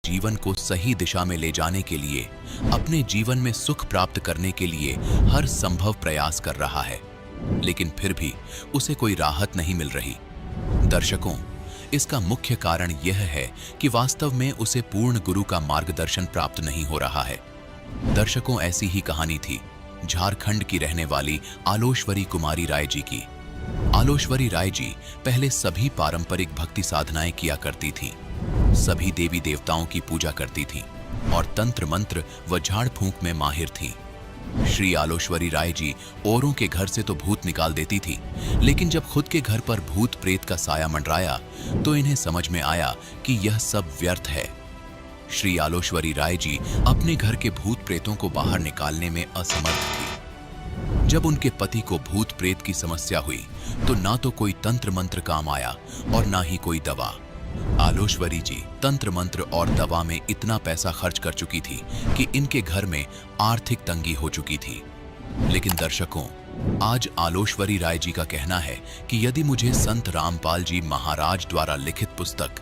जीवन को सही दिशा में ले जाने के लिए, अपने जीवन में सुख प्राप्त करने के लिए हर संभव प्रयास कर रहा है, लेकिन फिर भी उसे कोई राहत नहीं मिल रही। दर्शकों, इसका मुख्य कारण यह है कि वास्तव में उसे पूर्ण गुरु का मार्गदर्शन प्राप्त नहीं हो रहा है। दर्शकों, ऐसी ही कहानी थी झारखंड की रहने वाली आलोश्वरी कुमारी राय जी की। आलोश्वरी राय जी पहले सभी पारंपरिक भक्ति साधनाएं किया करती थीं, सभी देवी देवताओं की पूजा करती थीं और तंत्र मंत्र व झाड़ फूंक में माहिर थीं। श्री आलोश्वरी राय जी औरों के घर से तो भूत निकाल देती थी, लेकिन जब खुद के घर पर भूत प्रेत का साया मंडराया तो इन्हें समझ में आया कि यह सब व्यर्थ है। श्री आलोश्वरी राय जी अपने घर के भूत प्रेतों को बाहर निकालने में असमर्थ थी। जब उनके पति को भूत प्रेत की समस्या हुई तो ना तो कोई तंत्र मंत्र काम आया और ना ही कोई दवा। आलोश्वरी जी तंत्र मंत्र और दवा में इतना पैसा खर्च कर चुकी थी कि इनके घर में आर्थिक तंगी हो चुकी थी। लेकिन दर्शकों, आज आलोश्वरी राय जी का कहना है कि यदि मुझे संत रामपाल जी महाराज द्वारा लिखित पुस्तक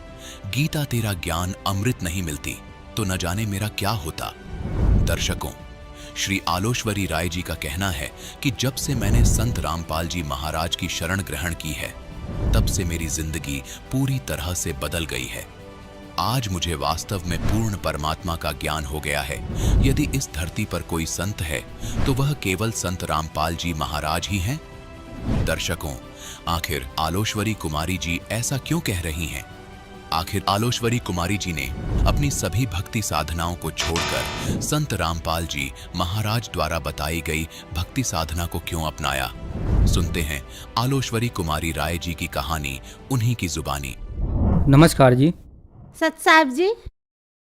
गीता तेरा ज्ञान अमृत नहीं मिलती तो न जाने मेरा क्या होता। दर्शकों, श्री आलोश्वरी राय जी का कहना है कि जब से मैंने संत रामपाल जी महाराज की शरण ग्रहण की है, तब से मेरी जिंदगी पूरी तरह से बदल गई है। आज मुझे वास्तव में पूर्ण परमात्मा का ज्ञान हो गया है। यदि इस धरती पर कोई संत है तो वह केवल संत रामपाल जी महाराज ही हैं। दर्शकों, आखिर आलोश्वरी कुमारी जी ऐसा क्यों कह रही हैं? आखिर आलोश्वरी कुमारी जी ने अपनी सभी भक्ति साधनाओं को छोड़कर संत रामपाल जी महाराज द्वारा बताई गई भक्ति साधना को क्यों अपनाया? सुनते हैं आलोश्वरी कुमारी राय जी की कहानी उन्हीं की जुबानी। नमस्कार जी। सत साहब जी।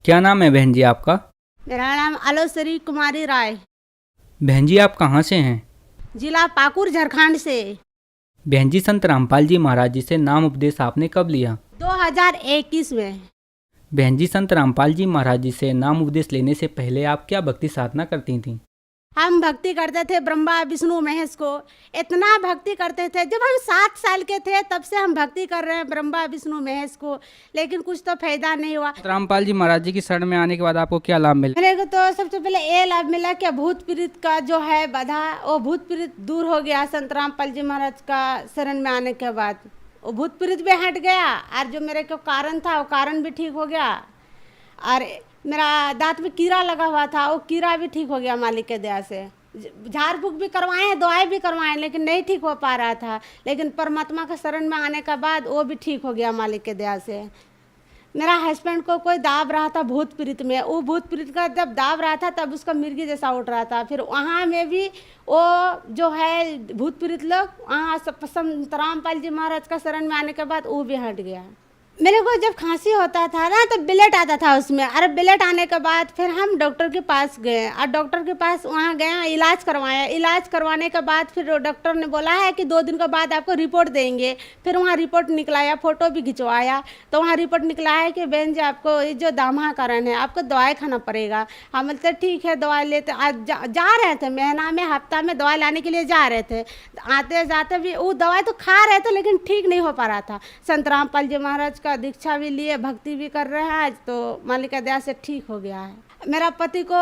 क्या नाम है बहन जी आपका? मेरा नाम आलोश्वरी कुमारी राय। बहन जी आप कहाँ से हैं? जिला पाकुड़ झारखंड से। बहन जी, संत रामपाल जी महाराज जी से नाम उपदेश आपने कब लिया? 2021 में। बहन जी, संत रामपाल जी महाराज जी से नाम उपदेश लेने से पहले आप क्या भक्ति साधना करती थीं? हम भक्ति करते थे ब्रह्मा विष्णु महेश को। इतना भक्ति करते थे, जब हम 7 साल के थे तब से हम भक्ति कर रहे हैं ब्रह्मा विष्णु महेश को, लेकिन कुछ तो फायदा नहीं हुआ। संत रामपाल जी महाराज जी की शरण में आने के बाद आपको क्या लाभ मिला? मेरे को तो सबसे पहले ये लाभ मिला कि भूत पीड़ित का जो है बाधा, वो भूत पीड़ित दूर हो गया। संत रामपाल जी महाराज का शरण में आने के बाद वो भूत पीड़ित भी हट गया, और जो मेरे को कारण था वो कारण भी ठीक हो गया, और मेरा दांत में कीड़ा लगा हुआ था वो कीड़ा भी ठीक हो गया मालिक के दया से। झाड़ फूक भी करवाए हैं, दवाई भी करवाए, लेकिन नहीं ठीक हो पा रहा था। लेकिन परमात्मा का शरण में आने के बाद वो भी ठीक हो गया मालिक के दया से। मेरा हस्बैंड को कोई दाब रहा था भूत पीड़ित में, वो भूत पीड़ित का जब दाब रहा था तब उसका मिर्गी जैसा उठ रहा था। फिर वहाँ में भी वो जो है भूत पीड़ित लोग वहाँ संत रामपाल जी महाराज का शरण में आने के बाद वो भी हट गया। मेरे को जब खांसी होता था ना तो ब्लड आता था उसमें, अरे ब्लड आने के बाद फिर हम डॉक्टर के पास गए, और डॉक्टर के पास वहाँ गए, इलाज करवाया। इलाज करवाने के बाद फिर डॉक्टर ने बोला है कि 2 दिन के बाद आपको रिपोर्ट देंगे। फिर वहाँ रिपोर्ट निकलाया, फ़ोटो भी खिंचवाया, तो वहाँ रिपोर्ट निकला है कि बहन जी आपको ये जो दामा कारण है आपको दवाई खाना पड़ेगा। हम बोलते ठीक है दवाई लेते। आज जा रहे थे, महीना में हफ्ता में दवाई लाने के लिए जा रहे थे। आते जाते भी वो दवाई तो खा रहे थे, लेकिन ठीक नहीं हो पा रहा था। संत रामपाल जी महाराज का दीक्षा भी लिए, भक्ति भी कर रहे हैं, आज तो मालिक का दया से ठीक हो गया है। मेरा पति को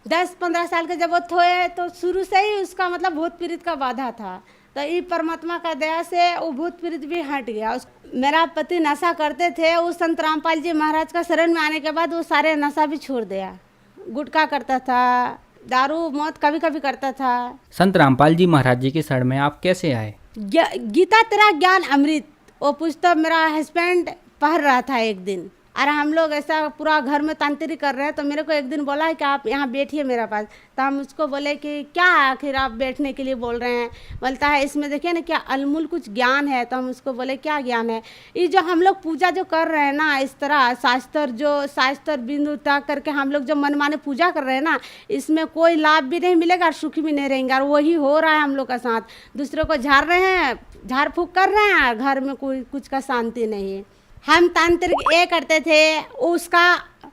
10-15 साल के जब वो थे तो शुरू से ही उसका मतलब भूत पीड़ित का बाधा था, तो ये परमात्मा का दया से वो भूत पीड़ित भी हट गया। मेरा पति नशा करते थे, उस संत रामपाल जी महाराज का शरण में आने के बाद वो सारे नशा भी छोड़ दिया। गुटखा करता था, दारू मौत कभी कभी करता था। संत रामपाल जी महाराज जी के शरण में आप कैसे आए? गीता तेरा ज्ञान अमृत वो पुस्तक मेरा हस्बैंड पढ़ रहा था एक दिन, और हम लोग ऐसा पूरा घर में तांत्रिक कर रहे हैं, तो मेरे को एक दिन बोला है कि आप यहाँ बैठिए मेरे पास। तो हम उसको बोले कि क्या आखिर आप बैठने के लिए बोल रहे हैं? बोलता है इसमें देखिए ना क्या अनमोल कुछ ज्ञान है। तो हम उसको बोले क्या ज्ञान है? ये जो हम लोग पूजा जो कर रहे हैं ना, इस तरह शास्त्र बिंदु तक करके हम लोग जो मनमाने पूजा कर रहे हैं ना, इसमें कोई लाभ भी नहीं मिलेगा और सुखी भी नहीं रहेंगे। और वही हो रहा है हम लोग का साथ, दूसरों को झाड़ रहे हैं, झाड़ फूक कर रहे हैं, घर में कोई कुछ का शांति नहीं है। हम तांत्रिक ये करते थे, उसका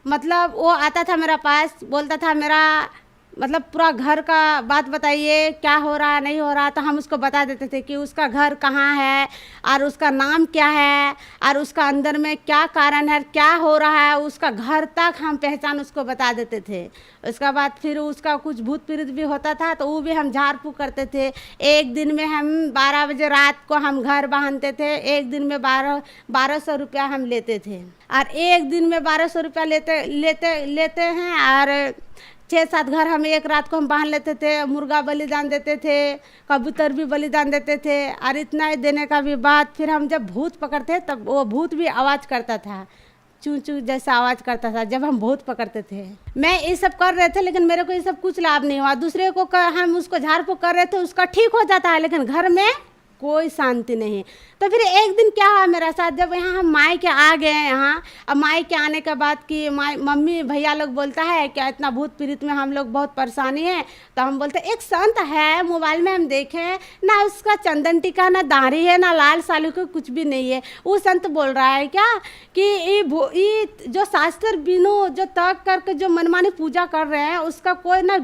मतलब वो आता था मेरा पास, बोलता था मेरा मतलब पूरा घर का बात बताइए, क्या हो रहा नहीं हो रहा, तो हम उसको बता देते थे कि उसका घर कहाँ है और उसका नाम क्या है और उसका अंदर में क्या कारण है, क्या हो रहा है, उसका घर तक हम पहचान उसको बता देते थे। उसका बाद फिर उसका कुछ भूत प्रेत भी होता था तो वो भी हम झाड़ फूँक करते थे। एक दिन में हम 12 बजे रात को हम घर बांधते थे, एक दिन में 1200 रुपया हम लेते थे, और एक दिन में 1200 रुपया लेते हैं, और 6-7 घर हम एक रात को हम बांध लेते थे। मुर्गा बलिदान देते थे, कबूतर भी बलिदान देते थे, और इतना ही देने का भी बाद फिर हम जब भूत पकड़ते तब वो भूत भी आवाज़ करता था, चू चू जैसा आवाज़ करता था जब हम भूत पकड़ते थे। मैं ये सब कर रहे थे लेकिन मेरे को ये सब कुछ लाभ नहीं हुआ। दूसरे को हम उसको झाड़ फूँक कर रहे थे, उसका ठीक हो जाता है, लेकिन घर में कोई शांति नहीं। तो फिर एक दिन क्या हुआ मेरा साथ, जब यहाँ हम मायके आ गए यहाँ, अब मायके आने के बाद कि मम्मी भैया लोग बोलता है क्या इतना भूत पीड़ित में हम लोग बहुत परेशानी है, तो हम बोलते एक संत है, मोबाइल में हम देखे ना, उसका चंदन टीका ना दाढ़ी है ना लाल सालू को कुछ भी नहीं है। वो संत बोल रहा है क्या कि ये जो शास्त्र बिनु जो तक करके जो मनमानी पूजा कर रहे हैं उसका कोई ना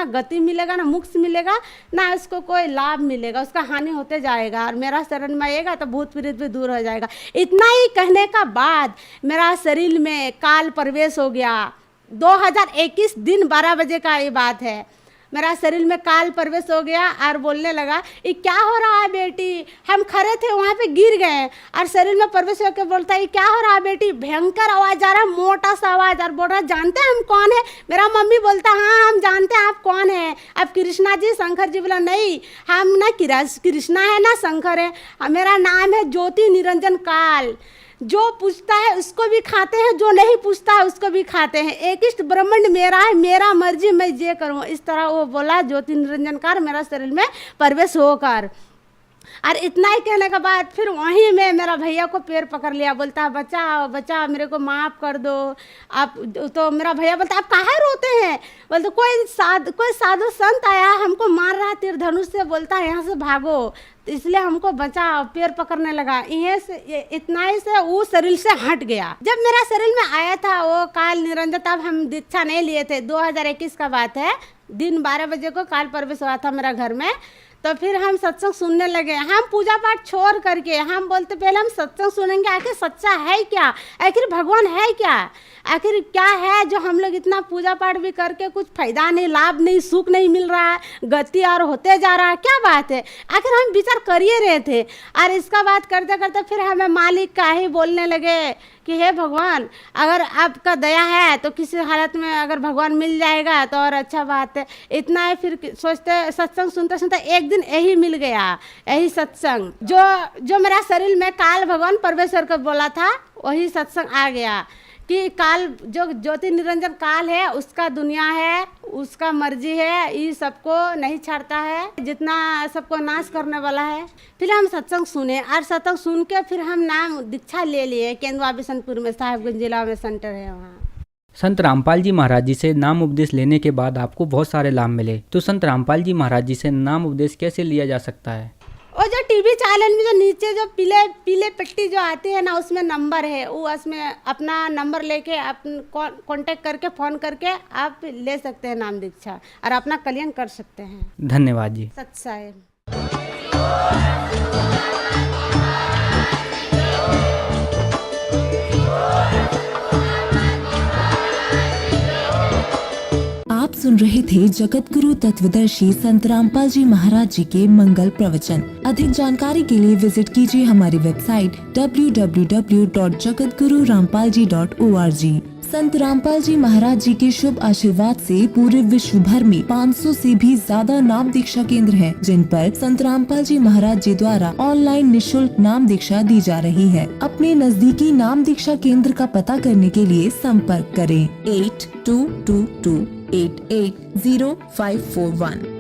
गति मिलेगा, ना मोक्ष मिलेगा, ना उसको कोई लाभ मिलेगा, उसका हानि होते जाएगा, और मेरा शरण में आएगा तो भूत प्रेत भी दूर हो जाएगा। इतना ही कहने का बाद मेरा शरीर में काल प्रवेश हो गया। 2021 दिन 12 बजे का ये बात है, मेरा शरीर में काल प्रवेश हो गया और बोलने लगा ये क्या हो रहा है बेटी। हम खड़े थे वहाँ पे गिर गए और शरीर में प्रवेश होकर बोलता है ये क्या हो रहा है बेटी। भयंकर आवाज़ आ रहा है, मोटा सा आवाज़, और बोल रहा जानते हैं हम कौन है। मेरा मम्मी बोलता हाँ हम जानते हैं आप कौन है। अब कृष्णा जी शंकर जी बोला नहीं हम ना कृष्णा है ना शंकर है, मेरा नाम है ज्योति निरंजन काल। जो पूछता है उसको भी खाते हैं, जो नहीं पूछता है उसको भी खाते हैं। एकिष्ट ब्रह्मांड मेरा है, मेरा मर्जी मैं जे करूँ। इस तरह वो बोला ज्योति निरंजन कार मेरा शरीर में प्रवेश होकर। और इतना ही कहने के बाद फिर वहीं में मेरा भैया को पैर पकड़ लिया, बोलता है बचाओ बचाओ मेरे को माफ़ कर दो आप। तो मेरा भैया बोलता आप काहे रोते हैं। बोलते कोई साधु संत आया हमको मार रहा तीर धनुष से, बोलता है यहाँ से भागो, इसलिए हमको बचाओ। पैर पकड़ने लगा, ये से इतना ही से वो शरीर से हट गया। जब मेरा शरीर में आया था वो काल निरंजन, तब हम दीक्षा नहीं लिए थे, 2021 का बात है। दिन 12 बजे को काल प्रवेश हुआ था मेरा घर में। तो फिर हम सत्संग सुनने लगे। हम पूजा पाठ छोड़ करके हम बोलते पहले हम सत्संग सुनेंगे, आखिर सच्चा है क्या, आखिर भगवान है क्या, आखिर क्या है जो हम लोग इतना पूजा पाठ भी करके कुछ फायदा नहीं, लाभ नहीं, सुख नहीं मिल रहा है, गति और होते जा रहा है, क्या बात है। आखिर हम विचार कर ही रहे थे। और इसका बात करते करते फिर हमें मालिक का ही बोलने लगे कि हे भगवान अगर आपका दया है तो किसी हालत में अगर भगवान मिल जाएगा तो और अच्छा बात है। इतना है फिर सोचते सत्संग सुनते सुनते एक दिन यही मिल गया, यही सत्संग जो मेरा शरीर में काल भगवान परमेश्वर को बोला था, वही सत्संग आ गया कि काल जो ज्योति निरंजन काल है उसका दुनिया है, उसका मर्जी है, ये सबको नहीं छाड़ता है, जितना सबको नाश करने वाला है। फिर हम सत्संग सुने और सत्संग सुन के फिर हम नाम दीक्षा ले लिए। केंदुआ बिशनपुर में साहिबगंज जिला में सेंटर है वहाँ। संत रामपाल जी महाराज जी से नाम उपदेश लेने के बाद आपको बहुत सारे लाभ मिले, तो संत रामपाल जी महाराज जी से नाम उपदेश कैसे लिया जा सकता है। और जो टीवी चैनल में जो नीचे जो पीले पट्टी जो आती है ना उसमें नंबर है, वो उसमें अपना नंबर लेके आप कांटेक्ट करके फ़ोन करके आप ले सकते हैं नाम दीक्षा और अपना कल्याण कर सकते हैं। धन्यवाद जी। सत्साय। आप सुन रहे थे जगत गुरु तत्वदर्शी संत रामपाल जी महाराज जी के मंगल प्रवचन। अधिक जानकारी के लिए विजिट कीजिए हमारी वेबसाइट www.jagatgururampalji.org। संत रामपाल जी महाराज जी के शुभ आशीर्वाद से पूरे विश्व भर में 500 से भी ज्यादा नाम दीक्षा केंद्र हैं, जिन पर संत रामपाल जी महाराज जी द्वारा ऑनलाइन निशुल्क नाम दीक्षा दी जा रही है। अपने नजदीकी नाम दीक्षा केंद्र का पता करने के लिए संपर्क करें 8222880541।